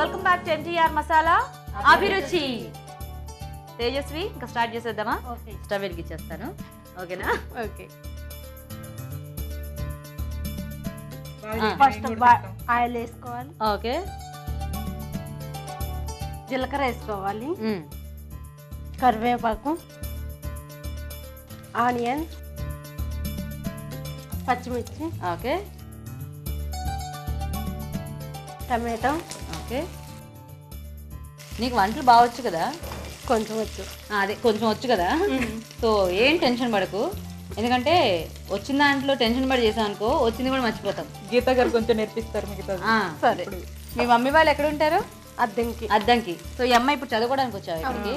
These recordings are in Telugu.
Welcome back to NTR masala అభిరుచి. తేజస్వి ఇంకా స్టార్ట్ చేసేద్దామా? స్టవ్ వెలిగించేస్తాను. ఓకేనా? ఓకే. ఫస్ట్ ఆయిల్ వేసుకోవాలి. ఓకే. జీలకర్ర వేసుకోవాలి, కరివేపాకు, ఆనియన్, పచ్చిమిర్చి, ఓకే, టమాటో. ఓకే. నీకు వంటలు బాగా వచ్చు కదా? కొంచెం వచ్చు. అదే కొంచెం వచ్చు కదా. సో ఏం టెన్షన్ పడకు, ఎందుకంటే వచ్చిన దాంట్లో టెన్షన్ పడి చేసాం అనుకో వచ్చింది కూడా మర్చిపోతాం. గీత గారు కొంచెం నేర్పిస్తారు మీకు. సరే. మీ మమ్మీ వాళ్ళు ఎక్కడ ఉంటారు? అద్దంకి. సో ఈ అమ్మాయి ఇప్పుడు చదువుకోవడానికి వచ్చావు ఇక్కడికి.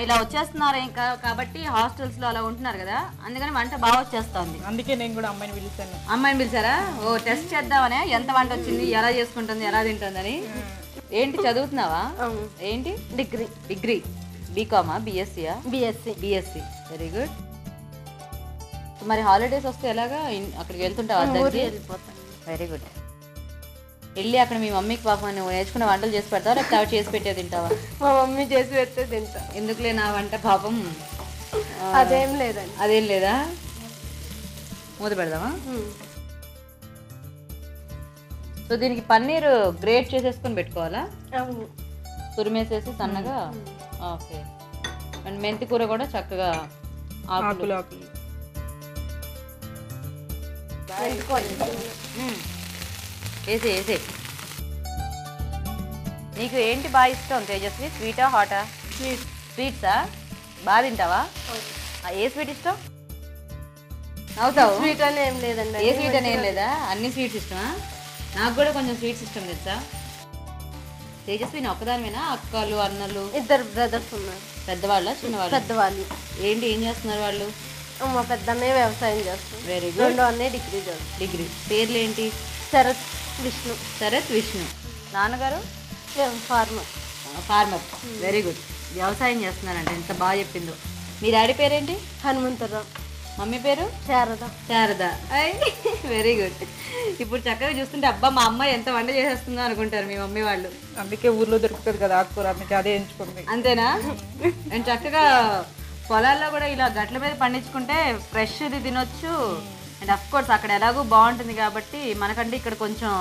ఇలా వచ్చేస్తున్నారు ఇంకా కాబట్టి హాస్టల్స్ లో అలా ఉంటున్నారు కదా, అందుకని వంట బాగా వచ్చేస్తుంది. అందుకే నేను కూడా అమ్మాయిని పిలిచాను. అమ్మాయిని పిలిచారా? ఓ టెస్ట్ చేద్దామనే ఎంత వంట వచ్చింది, ఎలా చేసుకుంటుంది, ఎలా తింటుందని. ఏంటి చదువుతున్నావా? ఏంటి? డిగ్రీ. బీకామా? బిఎస్సీయా? బిఎస్సీ. Very good. మరి హాలిడేస్ వస్తే ఎలాగా అక్కడికి వెళ్తుంటావా? Very good. వెళ్ళి అక్కడ మీ మమ్మీకి పాపం నువ్వు నేర్చుకున్న వంటలు చేసి పెడతావా లేకపోతే అవి చేసి పెట్టే తింటావా? మా మమ్మీ చేసి పెడితే తింటా. ఎందుకులే నా వంట పాపం. అదేం లేదండి. అదేం లేదా? మూత పెడదామా? సో దీనికి పన్నీర్ గ్రేట్ చేసేసుకొని పెట్టుకోవాలా? తురిమేసేసి సన్నగా. ఓకే. అండ్ మెంతి కూర కూడా చక్కగా ఆకులు వేసే. నీకు ఏంటి బాగా ఇష్టం తేజస్వి? స్వీటా హాటా? స్వీట్సా బాగా తింటావా? ఏ స్వీట్ ఇష్టం? అవుతావు? స్వీట్ అని ఏం లేదండి. ఏ స్వీట్ అని ఏం లేదా? అన్ని స్వీట్స్ ఇష్టమా? నాకు కూడా కొంచెం స్వీట్స్ ఇష్టం తెలుసా. తేజస్వి ఒక్కదానివేనా? అక్కలు అన్నలు? ఇద్దరు బ్రదర్స్ ఉన్నారు. పెద్దవాళ్ళ చిన్నవాళ్ళు? పెద్దవాళ్ళు. ఏంటి ఏం చేస్తున్నారు వాళ్ళు? మా పెద్దనే వ్యవసాయం చేస్తారు. Very good. రెండో అన్నీ డిగ్రీ. పేర్లు ఏంటి? శరత్ విష్ణు. నాన్నగారు? ఫార్మర్. Very good. వ్యవసాయం చేస్తున్నారంటే ఎంత బాగా చెప్పిందో. మీ డాడీ పేరేంటి? హనుమంతరావు. మమ్మీ పేరు? శారద. Very good. ఇప్పుడు చక్కగా చూస్తుంటే అబ్బా మా అమ్మ ఎంత వంట చేసేస్తుందో అనుకుంటారు మీ మమ్మీ వాళ్ళు. అందుకే ఊర్లో దొరుకుతుంది కదా ఆకుకూర, అందుకే అదే ఎంచుకుంది. అంతేనా? అండ్ చక్కగా పొలాల్లో కూడా ఇలా గట్ల మీద పండించుకుంటే ఫ్రెష్ది తినొచ్చు. అండ్ అఫ్ కోర్స్ అక్కడ ఎలాగో బాగుంటుంది కాబట్టి మనకంటే ఇక్కడ కొంచెం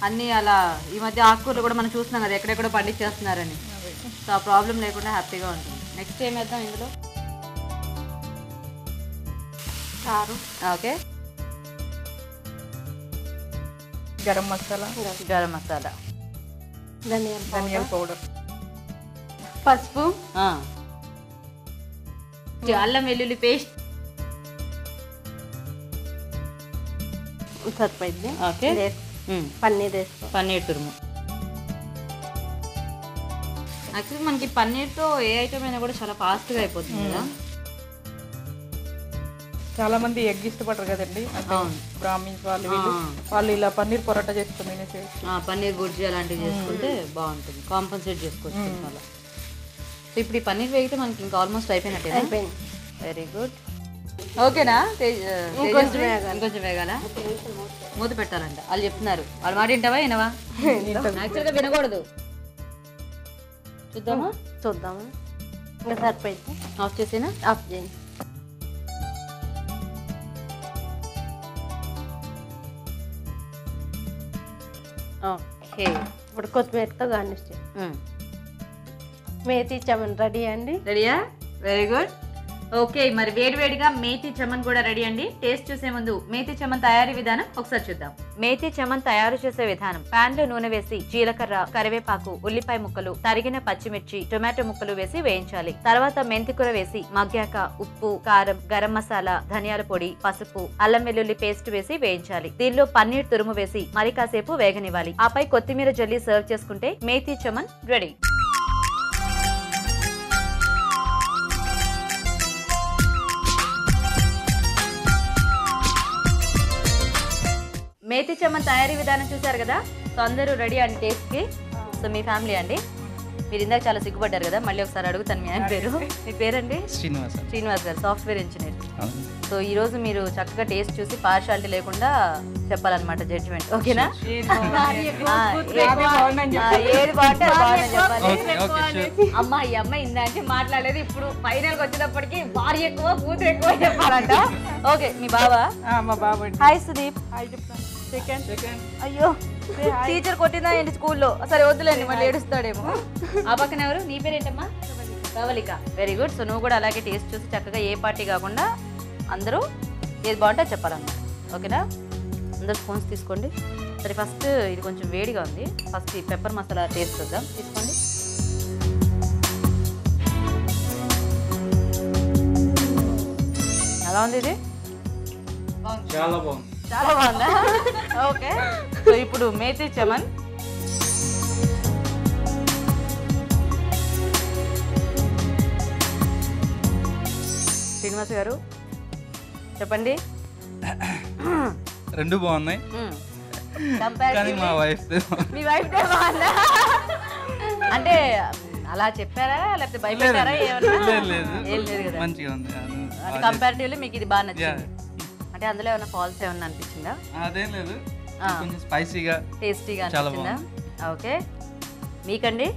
అన్నీ అలా ఈ మధ్య ఆకుకూరలు కూడా మనం చూస్తున్నాం కదా ఎక్కడెక్కడో పండించేస్తున్నారని. సో ఆ ప్రాబ్లం లేకుండా హ్యాపీగా ఉంటుంది. నెక్స్ట్ ఏం వేద్దాం ఇందులో? కారం. ఓకే. గరం మసాలా, ధనియాల పౌడర్, పసుపు, అల్లం వెల్లుల్లి పేస్ట్ సరిపోయింది. ఓకే. పన్నీర్ తురుము. యాక్చువల్లీ మనకి పన్నీర్తో ఏ ఐటమ్ అయినా కూడా చాలా ఫాస్ట్గా అయిపోతుంది కదా. చాలా మంది ఎగ్ ఇష్టపడరు కదండి, బ్రాహ్మిన్స్ వాళ్ళు ఇలా పన్నీర్ పొరాటా చేసుకుని పన్నీర్ బుర్జీ అలాంటివి చేసుకుంటే బాగుంటుంది. కాంపన్సేట్ చేసుకోవచ్చు అలా. సో ఇప్పుడు ఈ పన్నీర్ వేగితే మనకి ఇంకా ఆల్మోస్ట్ అయిపోయినట్టే. Very good. ఓకేనా? ఇంకొంచెం వేగాల. మూత పెట్టాలంట వాళ్ళు చెప్తున్నారు. వాళ్ళు మాట వింటావా వినవా? యాక్చువల్గా వినకూడదు. చూద్దామా? ఇంకా సరిపోయింది. ఆఫ్ చేసేనా? ఆఫ్ చేయండి. ఓకే. ఇప్పుడు కొత్తిమీరతో గార్నిష్ చేయండి. మేతి చమన్ రెడీ అండి. రెడీయా? Very good. ఓకే. మరి వేడివేడిగా మేతి చమన్ కూడా రెడీ అండి. టేస్ట్ చూసే ముందు మేతి చమన్ తయారీ విధానం ఒకసారి చూద్దాం. మేతి చమన్ తయారు చేసే విధానం: పాన్ లో నూనె వేసి జీలకర్ర, కరివేపాకు, ఉల్లిపాయ ముక్కలు, తరిగిన పచ్చిమిర్చి, టొమాటో ముక్కలు వేసి వేయించాలి. తర్వాత మెంతికూర వేసి మగ్గాక ఉప్పు, కారం, గరం మసాలా, ధనియాల పొడి, పసుపు, అల్లం వెల్లుల్లి పేస్ట్ వేసి వేయించాలి. దీనిలో పన్నీర్ తురుము వేసి మరి కాసేపు వేగనివ్వాలి. ఆపై కొత్తిమీర జల్లి సర్వ్ చేసుకుంటే మేతి చమన్ రెడీ. మేతి చమన్ తయారీ విధానం చూసారు కదా. సో అందరూ రెడీ అండి టేస్ట్కి. సో మీ ఫ్యామిలీ అండి. మీరు ఇందాక చాలా సిగ్గుపడ్డారు కదా, మళ్ళీ ఒకసారి అడుగుతాను మీ ఆయన పేరు. మీ పేరండి? శ్రీనివాస్ గారు, సాఫ్ట్వేర్ ఇంజనీర్. సో ఈ రోజు మీరు చక్కగా టేస్ట్ చూసి పార్షాలిటీ లేకుండా చెప్పాలన్నమాట జడ్జిమెంట్. ఓకేనా? ఏది బాగుంటే అది బాగుందని చెప్పాలి. అమ్మ ఈ అమ్మాయి ఇందాక మాట్లాడలేదు, ఇప్పుడు ఫైనల్ కి వచ్చేటప్పటికి భార్య ఎక్కువ కూతురు ఎక్కువ చెప్పాలంట. ఓకే మీ బాబా? మా బాబు. హాయ్ సుదీప్. హాయ్ చెప్తాను. సెకండ్ అయ్యో టీచర్ కొట్టిందా ఏంటి స్కూల్లో? సరే వద్దులేండి, మళ్ళీ ఏడుస్తాడేమో. ఆ పక్కన ఎవరు? నీ పేరేంటమ్మా? ప్రవళిక. Very good. సో నువ్వు కూడా అలాగే టేస్ట్ చూసి చక్కగా ఏ పార్టీ కాకుండా అందరూ ఏది బాగుంటే చెప్పాలన్నమాట. ఓకేనా? అందరు స్పూన్స్ తీసుకోండి. సరే ఫస్ట్ ఇది కొంచెం వేడిగా ఉంది, ఫస్ట్ ఈ పెప్పర్ మసాలా టేస్ట్ చూద్దాం. తీసుకోండి. ఎలా ఉంది ఇది? చాలా బాగుంది. చాలా బాగుందా? ఓకే. సో ఇప్పుడు మేతి చమన్. శ్రీనివాస్ గారు చెప్పండి. రెండు బాగున్నాయి కానీ మా వైఫ్ మీ వైఫ్ బాగుందా? అంటే అలా చెప్పారా లేకపోతే భయపెట్టారా? ఏమన్నా ఏం లేదు కదా, మంచిగా ఉంది. అంటే కంపారిటివ్లీ మీకు ఇది బాగా నచ్చింది. అంటే అందులో ఏమైనా ఫాల్స్ ఏమన్నా అనిపించిందా? అదేం లేదు, కొంచెం స్పైసీగా టేస్టీగా అనిపించిందా? ఓకే. మీకండి?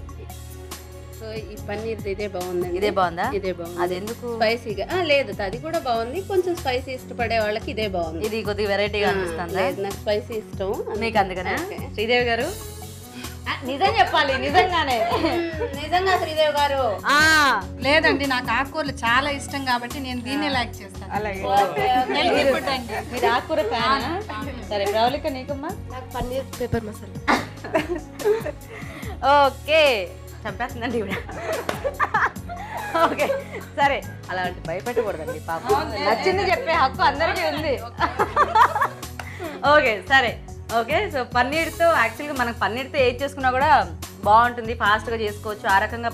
సో ఈ పన్నీర్ ఇదే బాగుందండి. ఇదే బాగుందా? ఇదే బాగుంది. అది ఎందుకు స్పైసీగా లేదు, అది కూడా బాగుంది. కొంచెం స్పైసీ ఇష్టపడే వాళ్ళకి ఇదే బాగుంది. ఇది కొద్దిగా వెరైటీగా అనిపిస్తుందా? లేదు, నాకు స్పైసీ ఇష్టం. మీకు అందుకనే. శ్రీదేవి గారు నిజం చెప్పాలి, నిజంగానే నిజంగా శ్రీదేవి గారు. లేదండి, నాకు ఆకుకూరలు చాలా ఇష్టం కాబట్టి నేను దీన్ని లైక్ చేస్తాను. అలాగే. మీరు ఆకుకూర ఫ్యాన్? సరే ప్రవళిక నీకమ్మా? నాకు పన్నీర్ పెప్పర్ మసాలా. ఓకే, చంపేస్తుందండి ఇవిడ. ఓకే సరే, అలాంటి భయపెట్టకూడదండి పాపం. నచ్చింది చెప్పే హక్కు అందరికీ ఉంది. ఓకే సరే. ఓకే. సో పన్నీర్తో యాక్చువల్గా మనకు పన్నీర్తో ఏది చేసుకున్నా కూడా బాగుంటుంది, ఫాస్ట్గా చేసుకోవచ్చు. ఆ రకంగా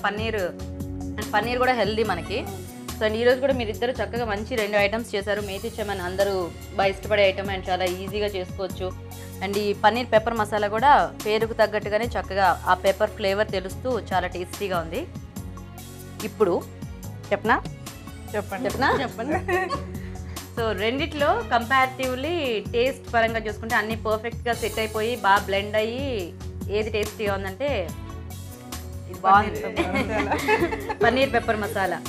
పన్నీర్ కూడా హెల్దీ మనకి. సో అండ్ ఈరోజు కూడా మీరిద్దరు చక్కగా మంచి 2 ఐటమ్స్ చేశారు. మేతి చమన్ అందరూ బాగా ఇష్టపడే ఐటమ్ అండ్ చాలా ఈజీగా చేసుకోవచ్చు. అండ్ ఈ పన్నీర్ పెప్పర్ మసాలా కూడా పేరుకు తగ్గట్టుగానే చక్కగా ఆ పెప్పర్ ఫ్లేవర్ తెలుస్తూ చాలా టేస్టీగా ఉంది. ఇప్పుడు చెప్పనా? చెప్పండి. సో రెండిట్లో కంపారిటివ్లీ టేస్ట్ పరంగా చూసుకుంటే అన్నీ పర్ఫెక్ట్గా సెట్ అయిపోయి బాగా బ్లెండ్ అయ్యి ఏది టేస్టీగా ఉందంటే ఇది బాగుంది, పన్నీర్ పెప్పర్ మసాలా.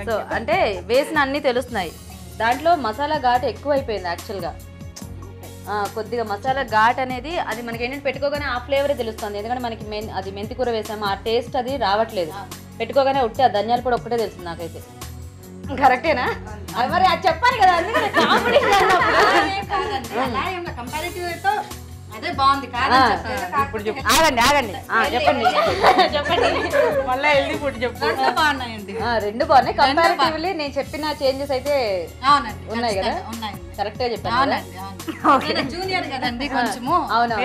సో అంటే వేసిన అన్నీ తెలుస్తున్నాయి. దాంట్లో మసాలా ఘాటు ఎక్కువ అయిపోయింది యాక్చువల్గా. కొద్దిగా మసాలా ఘాట్ అనేది అది మనకి ఏంటంటే పెట్టుకోగానే ఆ ఫ్లేవరే తెలుస్తుంది. ఎందుకంటే మనకి అది మెంతి కూర వేసాము, ఆ టేస్ట్ అది రావట్లేదు. పెట్టుకోగానే ఉట్టి ఆ ధనియాల పొడి ఒక్కటే తెలుస్తుంది నాకైతే. కరెక్టేనా? మరి అది చెప్పాలి కదా, అందుకని అదే బాగుంది. ఆగండి చెప్పండి. మళ్ళీ హెల్దీ ఫుడ్ చెప్పు. బాగున్నాయండి, రెండు బాగున్నాయి. కంపారిటివ్లీ నేను చెప్పిన చేంజెస్ అయితే అవునండి, ఉన్నాయి కదా, ఉన్నాయండి. కరెక్ట్ గా చెప్పాను. జూనియర్ కదండి కొంచెము. అవును,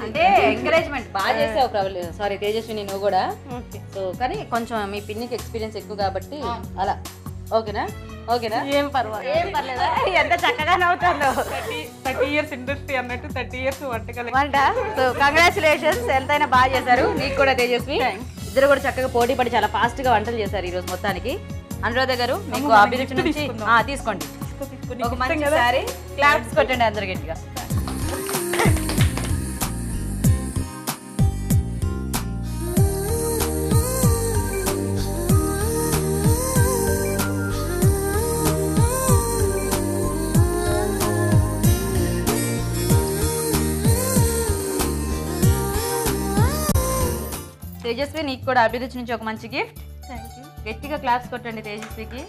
అంటే ఎంకరేజ్మెంట్ బాగా చేసావు సారీ తేజస్విని నువ్వు కూడా. సో కానీ కొంచెం మీ పిన్నికి ఎక్స్పీరియన్స్ ఎక్కువ కాబట్టి అలా. ఓకేనా? ఏం పర్లేదు. ఎంత చక్కగా నవ్వుతుందో. 30 years ఇండస్ట్రీ అన్నట్టు 30 years వంటకాలు. సో కంగ్రాచులేషన్స్, ఎంతైనా బాగా చేశారు. నీకు కూడా తేజస్వి. ఇద్దరు కూడా చక్కగా పోటీ పడి చాలా ఫాస్ట్ గా వంటలు చేశారు ఈ రోజు మొత్తానికి. అనురాధ గారు మీకు అభిరుచి నుంచి తీసుకోండి ఒక మంచి సారీ. క్లాప్స్ కొట్టండి అందరు గట్టిగా. తేజస్వి నీకు కూడా అభిరుచి నుంచి ఒక మంచి గిఫ్ట్. గట్టిగా క్లాప్స్ కొట్టండి తేజస్వికి.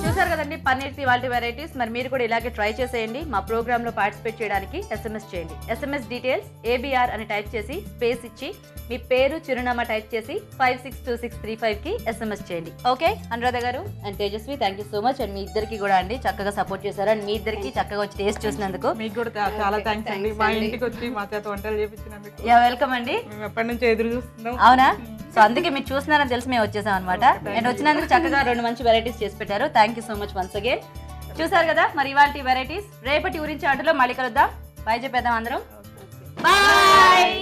చూసారు కదండి పన్నీర్ ఇవాల్టి వెరైటీస్. మరి మీరు కూడా ఇలాగే ట్రై చేసేయండి. మా ప్రోగ్రామ్ లో పార్టిసిపేట్ చేయడానికి SMS చేయండి. SMS డీటెయిల్స్ ABR అని టైప్ చేసి స్పేస్ ఇచ్చి మీ పేరు చిరునామా టైప్ చేసి 562635 కి SMS చేయండి. Okay Anuradha garu and Tejaswi, thank you so much. And మీ ఇద్దరికి కూడా అండి చక్కగా సపోర్ట్ చేశారు. అండ్ మీ ఇద్దరికి చక్కగా వచ్చి టేస్ట్ చూసినందుకు మీకు కూడా చాలా థ్యాంక్స్ అండి. మా ఇంటికి వచ్చి మా చేత వంటలు చేపించినందుకు. వెల్కమ్ అండి. మేము ఎప్పటి నుంచి ఎదురు చూస్తున్నాం. అవునా? సో అందుకే మీరు చూస్తున్నారని తెలిసి మేము వచ్చేసాం అనమాట. అండ్ వచ్చినందుకు చక్కగా 2 మంచి వెరైటీస్ చేసి పెట్టారు. Thank you so much once again. చూసారు కదా మరి ఇవాల్టి వెరైటీస్. రేపటి ఊరించే ఆటలో మళ్ళీ కలుద్దాం. బై చెప్పేద్దాం అందరం. బాయ్.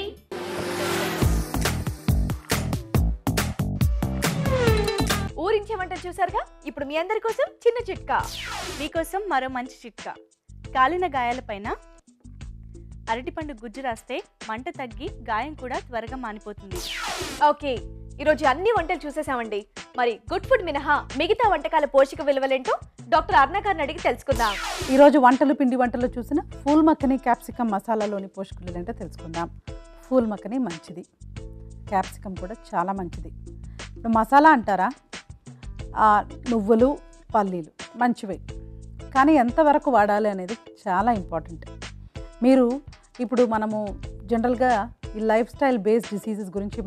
ఊరించే వంటలు చూసారుగా. ఇప్పుడు మీ అందరి కోసం చిన్న చిట్కా. మీకోసం మరో మంచి చిట్కా. కాలిన గాయాలపైన అరటిపండు గుజ్జు రాస్తే మంట తగ్గి గాయం కూడా త్వరగా మానిపోతుంది. ఓకే, ఈరోజు అన్ని వంటలు చూసేసామండి. మరి గుడ్ ఫుడ్ మినహా మిగతా వంటకాల పోషక విలువలేంటో డాక్టర్ అర్ణ గారిని అడిగి తెలుసుకుందాం. ఈరోజు వంటలు పిండి వంటలు చూసిన ఫూల్ మక్కని క్యాప్సికమ్ మసాలాలోని పోషకులు ఏంటో తెలుసుకుందాం. ఫూల్ మక్కని మంచిది, క్యాప్సికమ్ కూడా చాలా మంచిది. ఇప్పుడు మసాలా అంటారా, నువ్వులు పల్లీలు మంచివే, కానీ ఎంతవరకు వాడాలి అనేది చాలా ఇంపార్టెంట్. మీరు ఇప్పుడు మనము జనరల్గా ఈ లైఫ్ స్టైల్ బేస్డ్ డిసీజెస్ గురించి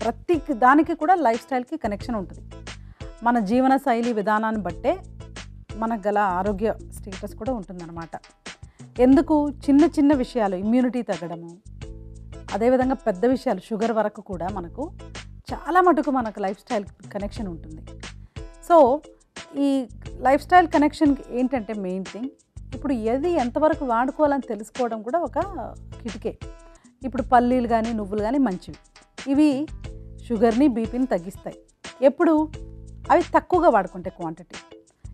ప్రతి దానికి కూడా లైఫ్ స్టైల్కి కనెక్షన్ ఉంటుంది. మన జీవన శైలి విధానాన్ని బట్టే మనకు గల ఆరోగ్య స్టేటస్ కూడా ఉంటుందన్నమాట. ఎందుకు చిన్న చిన్న విషయాలు ఇమ్యూనిటీ తగ్గడము, అదేవిధంగా పెద్ద విషయాలు షుగర్ వరకు కూడా మనకు చాలా మటుకు మనకు లైఫ్ స్టైల్ కనెక్షన్ ఉంటుంది. సో ఈ లైఫ్ స్టైల్ కనెక్షన్కి ఏంటంటే మెయిన్ థింగ్ ఇప్పుడు ఏది ఎంతవరకు వాడుకోవాలని తెలుసుకోవడం కూడా ఒక కిటికే. ఇప్పుడు పల్లీలు కానీ నువ్వులు కానీ మంచివి, ఇవి షుగర్ని బీపీని తగ్గిస్తాయి. ఎప్పుడు అవి తక్కువగా వాడుకుంటే క్వాంటిటీ.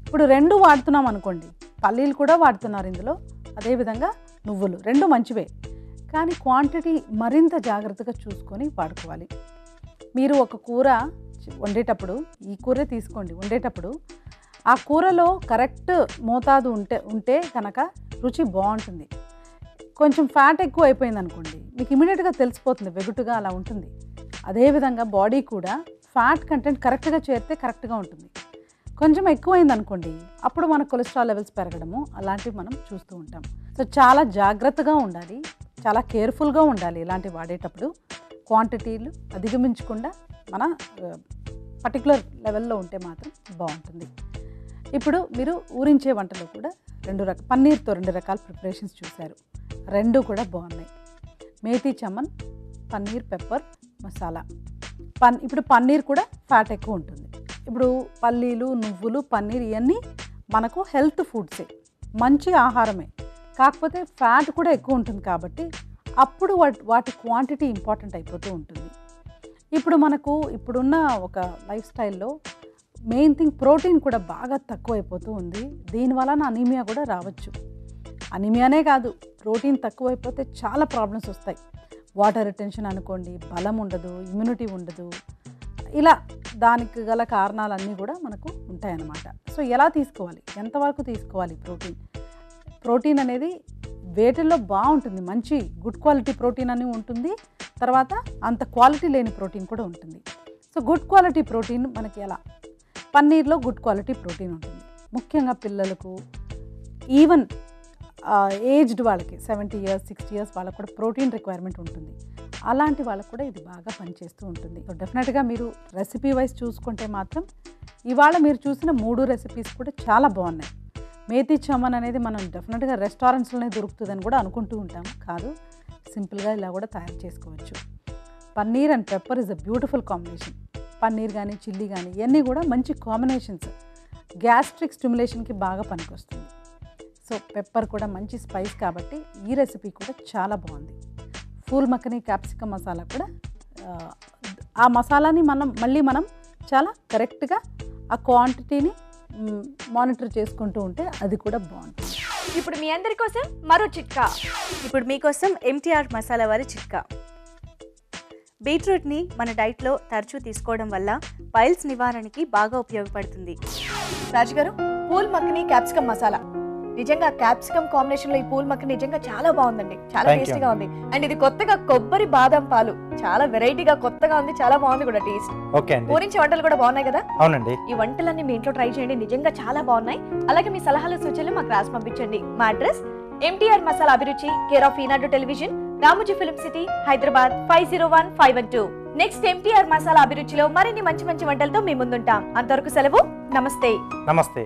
ఇప్పుడు రెండు వాడుతున్నాం అనుకోండి, పల్లీలు కూడా వాడుతున్నారు ఇందులో, అదేవిధంగా నువ్వులు రెండు మంచివే, కానీ క్వాంటిటీ మరింత జాగ్రత్తగా చూసుకొని వాడుకోవాలి. మీరు ఒక కూర వండేటప్పుడు ఈ కూరే తీసుకోండి, వండేటప్పుడు ఆ కూరలో కరెక్ట్ మోతాదు ఉంటే కనుక రుచి బాగుంటుంది. కొంచెం ఫ్యాట్ ఎక్కువ అయిపోయింది అనుకోండి, మీకు ఇమీడియట్గా తెలిసిపోతుంది, వెగుటుగా అలా ఉంటుంది. అదేవిధంగా బాడీ కూడా ఫ్యాట్ కంటెంట్ కరెక్ట్గా చేరితే కరెక్ట్గా ఉంటుంది. కొంచెం ఎక్కువైంది అనుకోండి, అప్పుడు మన కొలెస్ట్రాల్ లెవెల్స్ పెరగడము అలాంటివి మనం చూస్తూ ఉంటాం. సో చాలా జాగ్రత్తగా ఉండాలి, చాలా కేర్ఫుల్గా ఉండాలి. ఇలాంటివి వాడేటప్పుడు క్వాంటిటీలు అధిగమించకుండా మన పర్టికులర్ లెవెల్లో ఉంటే మాత్రం బాగుంటుంది. ఇప్పుడు మీరు ఊరించే వంటలో కూడా పన్నీర్తో 2 రకాల ప్రిపరేషన్స్ చూశారు, రెండు కూడా బాగున్నాయి. మేతి చమన్, పన్నీర్ పెప్పర్ మసాలా. ఇప్పుడు పన్నీర్ కూడా ఫ్యాట్ ఎక్కువ ఉంటుంది. ఇప్పుడు పల్లీలు నువ్వులు పన్నీర్ ఇవన్నీ మనకు హెల్త్ ఫుడ్సే, మంచి ఆహారమే, కాకపోతే ఫ్యాట్ కూడా ఎక్కువ ఉంటుంది కాబట్టి అప్పుడు వాటి క్వాంటిటీ ఇంపార్టెంట్ అయిపోతూ ఉంటుంది. ఇప్పుడు మనకు ఇప్పుడున్న ఒక లైఫ్ స్టైల్లో మెయిన్ థింగ్ ప్రోటీన్ కూడా బాగా తక్కువ అయిపోతూ ఉంది. దీనివలన అనీమియా కూడా రావచ్చు. అనీమియానే కాదు, ప్రోటీన్ తక్కువ అయిపోతే చాలా ప్రాబ్లమ్స్ వస్తాయి. వాటర్ రిటెన్షన్ అనుకోండి, బలం ఉండదు, ఇమ్యూనిటీ ఉండదు, ఇలా దానికి గల కారణాలన్నీ కూడా మనకు ఉంటాయన్నమాట. సో ఎలా తీసుకోవాలి, ఎంతవరకు తీసుకోవాలి ప్రోటీన్ అనేది వేటిల్లో బాగుంటుంది, మంచి గుడ్ క్వాలిటీ ప్రోటీన్ అని ఉంటుంది, తర్వాత అంత క్వాలిటీ లేని ప్రోటీన్ కూడా ఉంటుంది. సో గుడ్ క్వాలిటీ ప్రోటీన్ మనకి ఎలా, పన్నీర్లో గుడ్ క్వాలిటీ ప్రోటీన్ ఉంటుంది. ముఖ్యంగా పిల్లలకు, ఈవెన్ ఏజ్డ్ వాళ్ళకి 70 years 60 years వాళ్ళకు కూడా ప్రోటీన్ రిక్వైర్మెంట్ ఉంటుంది. అలాంటి వాళ్ళకు కూడా ఇది బాగా పనిచేస్తూ ఉంటుంది. సో డెఫినెట్గా మీరు రెసిపీ వైజ్ చూసుకుంటే మాత్రం ఇవాళ మీరు చూసిన 3 రెసిపీస్ కూడా చాలా బాగున్నాయి. మేతి చమన్ అనేది మనం డెఫినెట్గా రెస్టారెంట్స్లోనే దొరుకుతుందని కూడా అనుకుంటూ ఉంటాం, కాదు, సింపుల్గా ఇలా కూడా తయారు చేసుకోవచ్చు. Paneer and pepper is a beautiful combination. Paneer కానీ చిల్లీ కానీ ఇవన్నీ కూడా మంచి కాంబినేషన్స్, గ్యాస్ట్రిక్ స్టిమ్యులేషన్కి బాగా పనికొస్తుంది. సో పెప్పర్ కూడా మంచి స్పైస్ కాబట్టి ఈ రెసిపీ కూడా చాలా బాగుంది. ఫూల్ మక్కని క్యాప్సికమ్ మసాలా కూడా ఆ మసాలాని మనం చాలా కరెక్ట్గా ఆ క్వాంటిటీని మానిటర్ చేసుకుంటూ ఉంటే అది కూడా బాగుంటుంది. ఇప్పుడు మీ అందరి కోసం మరో చిట్కా. ఇప్పుడు మీకోసం ఎంటీఆర్ మసాలా వారి చిట్కా. బీట్రూట్ని మన డైట్లో తరచూ తీసుకోవడం వల్ల పైల్స్ నివారణకి బాగా ఉపయోగపడుతుంది. రాజుగారు, పూల్ మక్కని క్యాప్సికమ్ మసాలా, నిజంగా క్యాప్సికమ్ కాంబినేషన్ లో ఈ పూల్ మక్కని నిజంగా చాలా బాగుందండి, చాలా టేస్టీగా ఉంది. అండ్ ఇది కొత్తగా కొబ్బరి బాదం పాలు, చాలా వెరైటీగా కొత్తగా ఉంది, చాలా బాగుంది కూడా టేస్ట్. ఊరించే వంటలు కూడా బాగున్నాయి కదా? అవునండి. ఈ వంటలన్నీ మీ ఇంట్లో ట్రై చేయండి, నిజంగా చాలా బాగున్నాయి. అలాగే మీ సలహాలు సూచనలు మాకు రాసి పంపించండి. మా address MTR masala Abhiruchi, care of Eenadu television, Ramoji film city, Hyderabad 501512. Next MTR masala అభిరుచిలో మరిన్ని మంచి మంచి వంటలతో మీ ముందుంటాం. అంతవరకు సెలవు, నమస్తే. నమస్తే.